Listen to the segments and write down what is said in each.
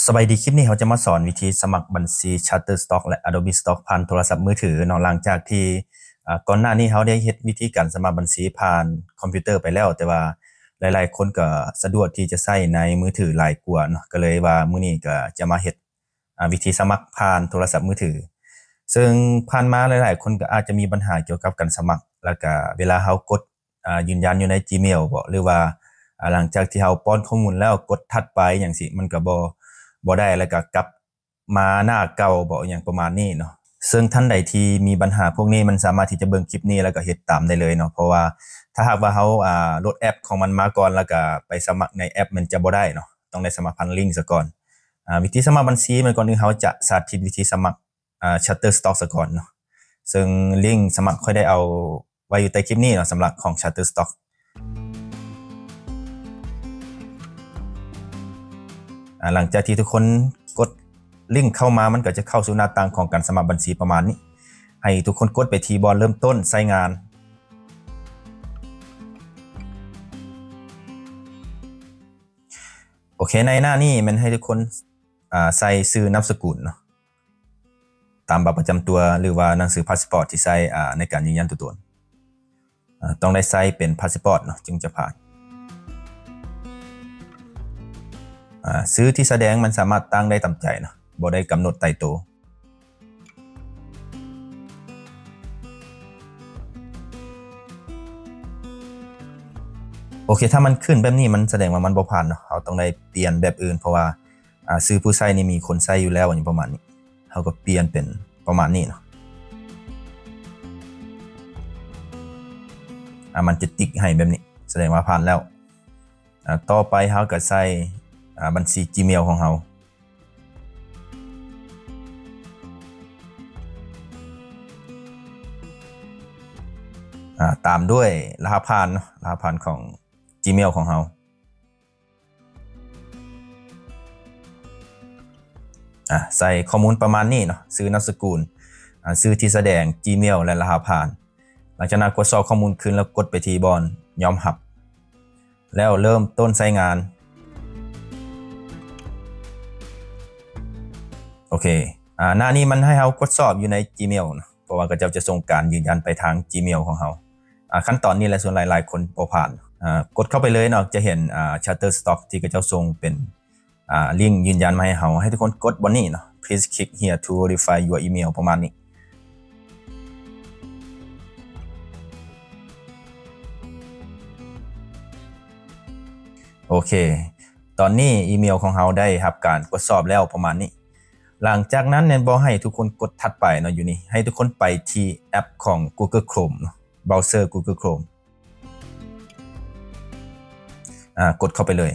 สบายดีคลิปนี้เขาจะมาสอนวิธีสมัครบัญชี Shutterstock และ Adobe Stock ผ่านโทรศัพท์มือถือเนาะหลังจากที่ก่อนหน้านี้เขาได้เฮ็ดวิธีการสมัครบัญชีผ่านคอมพิวเตอร์ไปแล้วแต่ว่าหลายๆคนก็สะดวกที่จะใช้ในมือถือหลายกว่าเนาะก็เลยว่ามื้อนี้ก็จะมาเฮ็ดวิธีสมัครผ่านโทรศัพท์มือถือซึ่งผ่านมาหลายๆคนก็อาจจะมีปัญหาเกี่ยวกับการสมัครแล้วก็เวลาเขากดยืนยันอยู่ใน Gmail บ่หรือว่าหลังจากที่เขาป้อนข้อมูลแล้วกดถัดไปอย่างสิมันก็บ่ได้แล้วก็กลับมาหน้าเก่าบ่อย่างประมาณนี้เนาะซึ่งท่านใดที่มีปัญหาพวกนี้มันสามารถที่จะเบิ่งคลิปนี้แล้วก็เฮ็ดตามได้เลยเนาะเพราะว่าถ้าหากว่าเฮาโหลดแอปของมันมาก่อนแล้วก็ไปสมัครในแอปมันจะบ่ได้เนาะต้องได้สมัครผ่านลิงก์ซะก่อนวิธีสมัครบัญชีมันก่อนอื่นเฮาจะสาธิตวิธีสมัครShutterstock ซะก่อนเนาะซึ่งลิงก์สมัครค่อยได้เอาไว้อยู่ใต้คลิปนี้เนาะสำหรับของ Shutterstockหลังจากที่ทุกคนกดลิงก์เข้ามามันก็จะเข้าสู่หน้าต่างของการสมัครบัญชีประมาณนี้ให้ทุกคนกดไปที่บอลเริ่มต้นใช้งานโอเคในหน้านี้มันให้ทุกคนใส่ชื่อนามสกุลเนาะตามบัตรประจำตัวหรือว่าหนังสือพาสปอร์ตที่ใช้ในการยืนยันตัวตนต้องได้ใส่เป็นพาสปอร์ตเนาะจึงจะผ่านซื้อที่แสดงมันสามารถตั้งได้ตามใจเนาะบ่ได้กำหนดตายตัวโอเคถ้ามันขึ้นแบบนี้มันแสดงว่ามันบ่ผ่านเนาะเราต้องได้เปลี่ยนแบบอื่นเพราะว่าซื้อผู้ใช้นี่มีคนใช้อยู่แล้วอย่างประมาณนี้เราก็เปลี่ยนเป็นประมาณนี้เนาะมันจะติ๊กให้แบบนี้แสดงว่าผ่านแล้วต่อไปเราก็ใส่บัญชี Gmail ของเราตามด้วยรหัสผ่านเนาะรหัสผ่านของ Gmail ของเราใส่ข้อมูลประมาณนี้เนาะชื่อนามสกุลชื่อที่แสดง Gmail และรหัสผ่านหลังจากนั้นกดสอบข้อมูลขึ้นแล้วกดไปที่บอลยอมรับแล้วเริ่มต้นใช้งานโอเคหน้านี้มันให้เรากดสอบอยู่ใน Gmail นะเพราะว่าก็จะส่งการยืนยันไปทาง Gmail ของเราขั้นตอนนี้แหละส่วนหลายๆคนบ่ผ่านกดเข้าไปเลยเนาะจะเห็นShutterstock ที่ก็จะส่งเป็นลิงก์ยืนยันมาให้เราให้ทุกคนกดบนนี้เนาะ please click here to verify your email ประมาณนี้โอเคตอนนี้อีเมลของเราได้รับการทดสอบแล้วประมาณนี้หลังจากนั้นเนี่ยบอกให้ทุกคนกดถัดไปเนาะอยู่นี่ให้ทุกคนไปที่แอปของ Google Chrome เนาะเบราว์เซอร์ Google Chrome กดเข้าไปเลย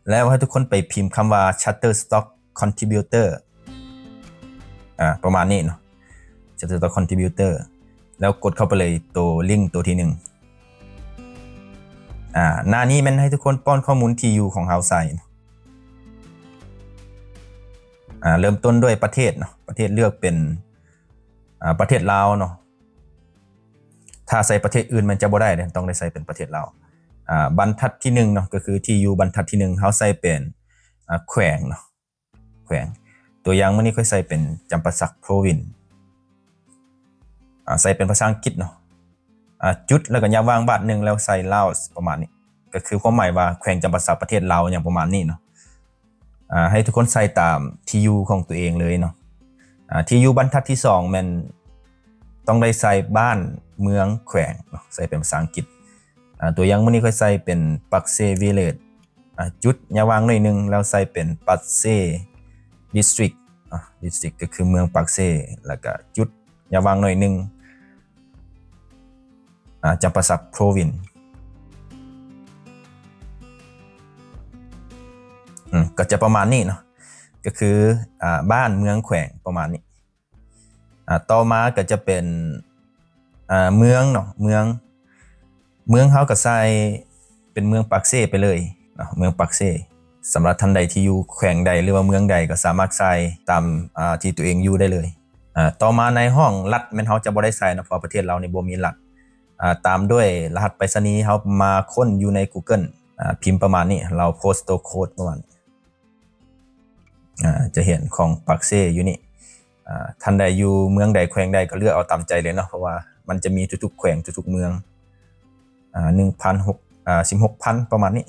แล้วให้ทุกคนไปพิมพ์คำว่า Shutterstock Contributor ประมาณนี้เนาะ Shutterstock Contributor แล้วกดเข้าไปเลยตัวลิงก์ตัวที่1หน้านี้มันให้ทุกคนป้อนข้อมูลที่อยู่ของเราใส่เริ่มต้นด้วยประเทศเนาะประเทศเลือกเป็นประเทศลาวเนาะถ้าใส่ประเทศอื่นมันจะบ่ได้ต้องได้ใส่เป็นประเทศลาวบรรทัดที่1เนาะก็คือที่อยู่บรรทัดที่1เฮาใส่เป็นแขวงเนาะแขวงตัวอย่างมื้อนี้ค่อยใส่เป็นจำปาสัก province ใส่เป็นภาษาอังกฤษเนาะจุดแล้วก็ยาวางบาท1แล้วใส่ลาวประมาณนี้ก็คือความหมายว่าแขวงจำปาสักประเทศลาวอย่างประมาณนี้เนาะให้ทุกคนใส่ตามที่อยู่ของตัวเองเลยเนาะที่อยู่บรรทัดที่2มันต้องได้ใส่บ้านเมืองแขวงเนาะใส่เป็นภาษาอังกฤษตัวอย่างมื้อนี้ค่อยใส่เป็นปักเซวิลเลจจุดยาวางหน่อยนึงแล้วใส่เป็นปักเซดิสทริกดิสทริกก็คือเมืองปักเซแล้วก็จุดยาวางหน่อยนึงจำปาสัก province ก็จะประมาณนี้เนาะก็คือบ้านเมืองแขวงประมาณนี้ต่อมาก็จะเป็นเมืองเนาะเมืองเฮาก็ใส่เป็นเมืองปักเซ่ไปเลยเนาะเมืองปักเซ่สำหรับท่านใดที่อยู่แขวงใดหรือว่าเมืองใดก็สามารถใส่ตามที่ตัวเองอยู่ได้เลยต่อมาในห้องรัฐแม่นเฮาจะบ่ได้ใส่เนาะเพราะประเทศเรานี่บ่มีรัฐตามด้วยรหัสไปรษณีย์เฮามาค้นอยู่ใน Google พิมพ์ประมาณนี้เรา postal code ประมาณ จะเห็นของปักเซอยู่นี่ท่านใดอยู่เมืองใดแขวงใดก็เลือกเอาตามใจเลยเนาะเพราะว่ามันจะมีทุกๆแขวงทุกๆเมือง16,000ประมาณนี้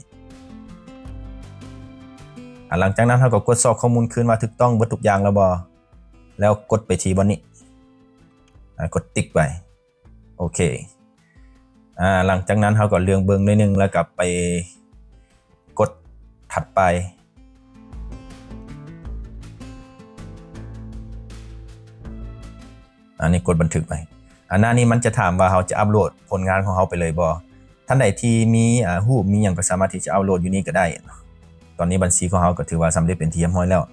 หลังจากนั้นเราก็กดสอบข้อมูลคืนว่าถูกต้องเบิดทุกอย่างแล้วบ่แล้วกดไปที่บนนี้กดติ๊กไปโอเคหลังจากนั้นเราก็เลือกเบิ่งนิดนึงแล้วก็ไปกดถัดไปอันนี้กดบันทึกไปหน้านี้มันจะถามว่าเราจะอัปโหลดผลงานของเราไปเลยบ่ท่านใดที่มีรูปมีหยังก็สามารถที่จะอัปโหลดอยู่นี่ก็ได้ตอนนี้บัญชีของเราก็ถือว่าสำเร็จเป็นที่เรียบร้อยแล้ว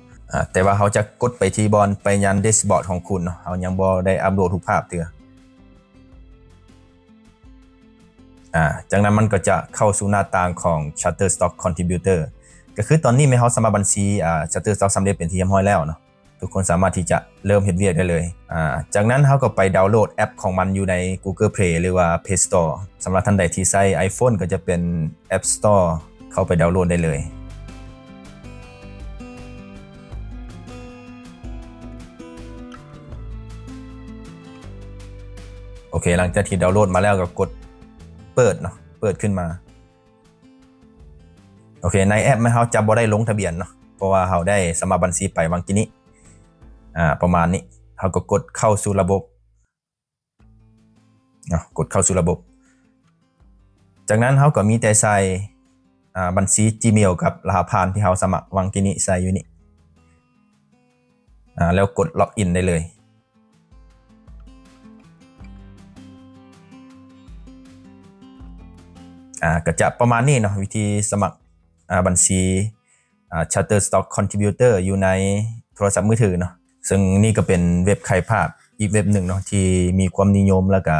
แต่ว่าเขาจะกดไปที่บอลไปยันแดชบอร์ดของคุณเนาะเขายังบ่ได้อัปโหลดทุกภาพเตือจากนั้นมันก็จะเข้าสู่หน้าต่างของ Shutterstock Contributor ก็คือตอนนี้แม้เราสมัครบัญชีShutterstock สำเร็จเป็นที่เรียบร้อยแล้วเนาะทุกคนสามารถที่จะเริ่มเฮ็ดเวียกได้เลยจากนั้นเราก็ไปดาวน์โหลดแอปของมันอยู่ใน Google Play หรือว่า Play Store สำหรับท่านใดที่ใช้ iPhone ก็จะเป็น App Store เข้าไปดาวน์โหลดได้เลยโอเคหลังจากที่ดาวน์โหลดมาแล้วก็กดเปิดเนาะเปิดขึ้นมาโอเคในแอปมันเฮาจะบ่ได้ลงทะเบียนเนาะเพราะว่าเฮาได้สมัครบัญชีไปวันกี้นี้ประมาณนี้เฮาก็กดเข้าสู่ระบบกดเข้าสู่ระบบจากนั้นเฮาก็มีแต่ใส่บัญชี Gmail กับรหัสผ่านที่เฮาสมัครวันกี้นี้ใส่อยู่นี่แล้วกดล็อกอินได้เลยก็จะประมาณนี้เนาะวิธีสมัครบัญชีShutterstock Contributor อยู่ในโทรศัพท์มือถือเนาะซึ่งนี่ก็เป็นเว็บขายภาพอีกเว็บหนึ่งเนาะที่มีความนิยมแล้วก็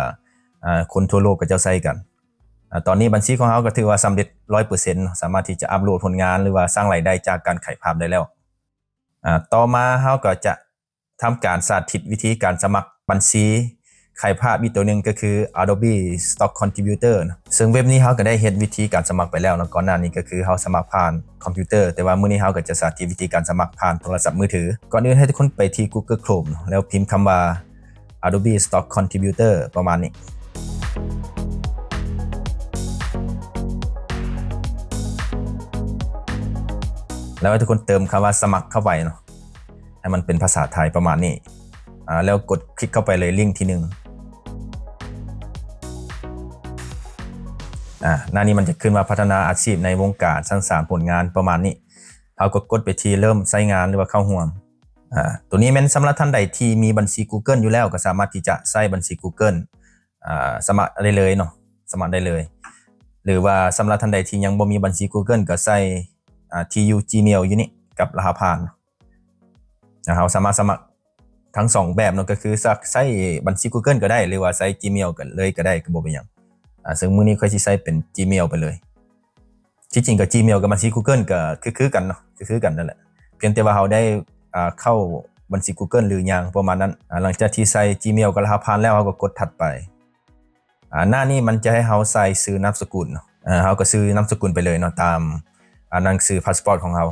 คนทั่วโลกก็จะใช้กันตอนนี้บัญชีของเราก็ถือว่าสำเร็จ 100% สามารถที่จะอัปโหลดผลงานหรือว่าสร้างรายได้จากการขายภาพได้แล้วต่อมาเราก็จะทำการสาธิตวิธีการสมัครบัญชีขายภาพอีกตัวหนึ่งก็คือ Adobe Stock Contributor ซึ่งเว็บนี้เราก็ได้เฮ็ดวิธีการสมัครไปแล้วนะก่อนหน้านี้ก็คือเราสมัครผ่านคอมพิวเตอร์แต่ว่ามื้อนี้เราก็จะสาธิตวิธีการสมัครผ่านโทรศัพท์มือถือก่อนอื่นให้ทุกคนไปที่ Google Chrome แล้วพิมพ์คำว่า Adobe Stock Contributor ประมาณนี้แล้วให้ทุกคนเติมคำว่าสมัครเข้าไปเนาะให้มันเป็นภาษาไทยประมาณนี้แล้วกดคลิกเข้าไปเลยลิงก์ที่1หน้านี้มันจะขึ้นมาพัฒนาอาชีพในวงการสร้างสรรค์ผลงานประมาณนี้เราก็กดไปที่เริ่มใช้งานหรือว่าเข้าร่วมตัวนี้แม้นสำหรับท่านใดที่มีบัญชี Google อยู่แล้วก็สามารถที่จะใช้บัญชี Google สมัครได้เลยเนาะสมัครได้เลยหรือว่าสำหรับท่านใดที่ยังบ่มีบัญชี Google ก็ใช้TU Gmail อยู่นี่กับรหัสผ่านเราสามารถสมัครทั้ง2แบบเนาะก็คือใช้บัญชี Google ก็ได้หรือว่าใช้ Gmail กันเลยก็ได้ก็บ่เป็นหยังซึ่งมื้อนี้ค่อยสิใช้เป็น Gmail ไปเลยที่จริงกับ Gmail กับบัญชี Google ก็คือกันเนาะคือกันนั่นแหละเพียงแต่ว่าเราได้เข้าบัญชี Google หรือยังประมาณนั้นหลังจากที่ใส่ Gmail กับรหัสผ่านแล้วเราก็กดถัดไปหน้านี้มันจะให้เราใส่ชื่อนามสกุลเนาะเราก็ชื่อนามสกุลไปเลยเนาะตามหนังสือพาสปอร์ตของเรา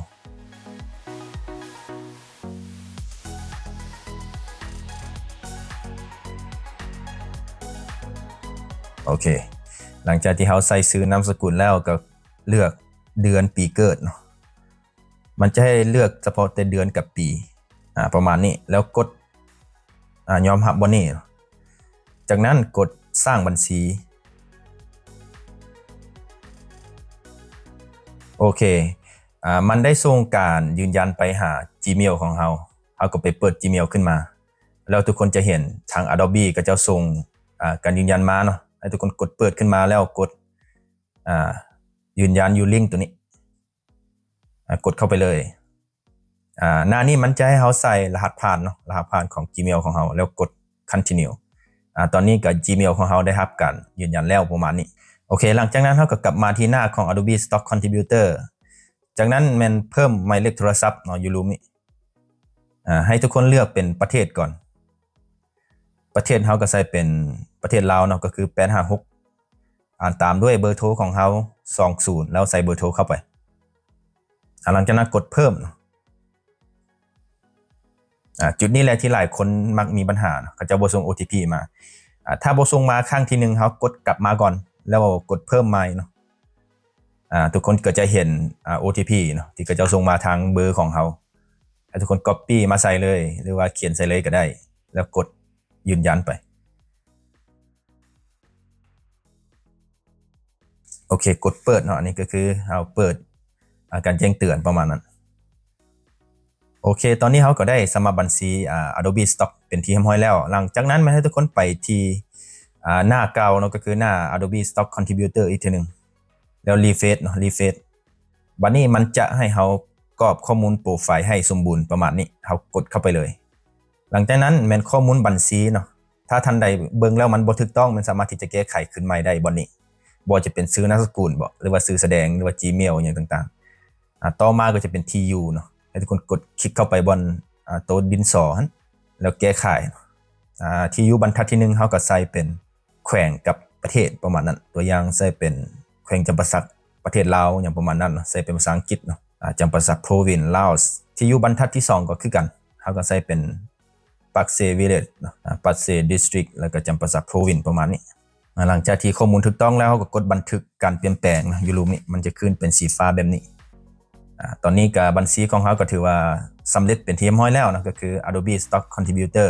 โอเคหลังจากที่เราใส่ชื่อนามสกุลแล้วก็เลือกเดือนปีเกิดเนาะมันจะให้เลือกเฉพาะแต่เดือนกับปีประมาณนี้แล้วกดยอมรับบ่นี่จากนั้นกดสร้างบัญชีโอเคมันได้ส่งการยืนยันไปหา Gmail ของเราก็ไปเปิด Gmail ขึ้นมาแล้วทุกคนจะเห็นทาง Adobe ก็จะส่งการยืนยันมาเนาะให้ทุกคนกดเปิดขึ้นมาแล้วกดยืนยันอยู่ลิงก์ตัวนี้กดเข้าไปเลยหน้านี้มันจะให้เราใส่รหัสผ่านเนาะรหัสผ่านของ Gmail ของเราแล้วกด continue ตอนนี้กับ Gmail ของเราได้รับการยืนยันแล้วประมาณนี้โอเคหลังจากนั้นเราก็กลับมาที่หน้าของ Adobe Stock Contributor จากนั้นมันเพิ่มหมายเลขโทรศัพท์เนาะอยู่รูปนี้ให้ทุกคนเลือกเป็นประเทศก่อนประเทศเราก็ใส่เป็นประเทศลาวเนาะก็คือ856ตามด้วยเบอร์โทรของเรา20แล้วใส่เบอร์โทรเข้าไปหลังจากนั้นกดเพิ่ม จุดนี้แหละที่หลายคนมักมีปัญหาเขาจะบ่ส่ง OTP มาถ้าบ่ส่งมาครั้งที่1เฮากดกลับมาก่อนแล้วกดเพิ่มใหม่เนาะทุกคนก็จะเห็นOTP เนาะที่เขาจะส่งมาทางเบอร์ของเฮาให้ทุกคน copy มาใส่เลยหรือว่าเขียนใส่เลยก็ได้แล้วกดยืนยันไปโอเคกดเปิดเนาะอันนี้ก็คือเฮาเปิดการแจ้งเตือนประมาณนั้นโอเคตอนนี้เฮาก็ได้สมัครบัญชีAdobe Stock เป็นที่เรียบร้อยแล้วหลังจากนั้นมาให้ทุกคนไปที่หน้าเก่าเนาะก็คือหน้า Adobe Stock Contributor อีกทีนึงแล้วรีเฟรชเนาะรีเฟรชบัดนี้มันจะให้เฮากรอกข้อมูลโปรไฟล์ให้สมบูรณ์ประมาณนี้เฮากดเข้าไปเลยหลังจากนั้นแม่นข้อมูลบัญชีเนาะถ้าท่านใดเบิ่งแล้วมันบ่ถูกต้องมันสามารถที่จะแก้ไขขึ้นใหม่ได้บ่นี้บ่จะเป็นชื่อนามสกุลบ่หรือว่าชื่อแสดงหรือว่า Gmail อย่างต่างๆต่อมาก็จะเป็น TU เนาะให้ทุกคนกดคลิกเข้าไปบนตัวดินสอแล้วแก้ไขTU บรรทัดที่1เฮาก็ใส่เป็นแขวงกับประเทศประมาณนั้นตัวอย่างใส่เป็นแขวงจำปาสักประเทศลาวอย่างประมาณนั้นเนาะใส่เป็นภาษาอังกฤษเนาะจำปาสัก Province Laos TU บรรทัดที่2ก็คือกันเฮาก็ใส่เป็นปักเซ Village เนาะปักเซ District แล้วก็จำปาสัก Province ประมาณนี้หลังจากที่ข้อมูลถูกต้องแล้วเฮาก็กดบันทึกการเปลี่ยนแปลงนะอยู่รูปนี้มันจะขึ้นเป็นสีฟ้าแบบนี้ตอนนี้ก็บัญชีของเฮาก็ถือว่าสำเร็จเป็นที่เรียบร้อยแล้วนะก็คือ Adobe Stock Contributor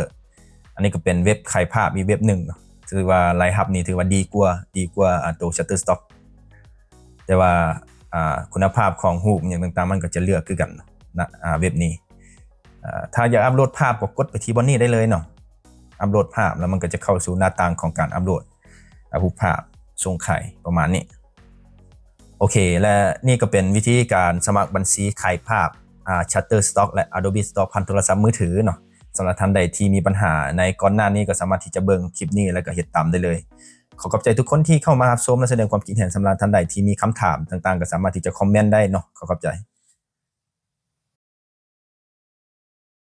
อันนี้ก็เป็นเว็บขายภาพมีเว็บหนึ่งเนาะถือว่ารายรับนี่ถือว่าดีกว่าตัว Shutterstock แต่ว่าคุณภาพของรูปอย่างต่างๆมันก็จะเลือกคือกันนะเว็บนี้ถ้าอยากอัปโหลดภาพก็กดไปที่บนนี้ได้เลยเนาะอัปโหลดภาพแล้วมันก็จะเข้าสู่หน้าต่างของการอัปโหลดรูปภาพส่งขายประมาณนี้โอเคและนี่ก็เป็นวิธีการสมัครบัญชีขายภาพShutterstock และ Adobe Stock ผ่านโทรศัพท์มือถือเนาะสำหรับท่านใดที่มีปัญหาในก่อนหน้านี้ก็สามารถที่จะเบิ่งคลิปนี้แล้วก็เฮ็ดตามได้เลยขอขอบใจทุกคนที่เข้ามารับชมและแสดงความคิดเห็นสำหรับท่านใดที่มีคำถามต่างๆก็สามารถที่จะคอมเมนต์ได้เนาะขอขอบใจ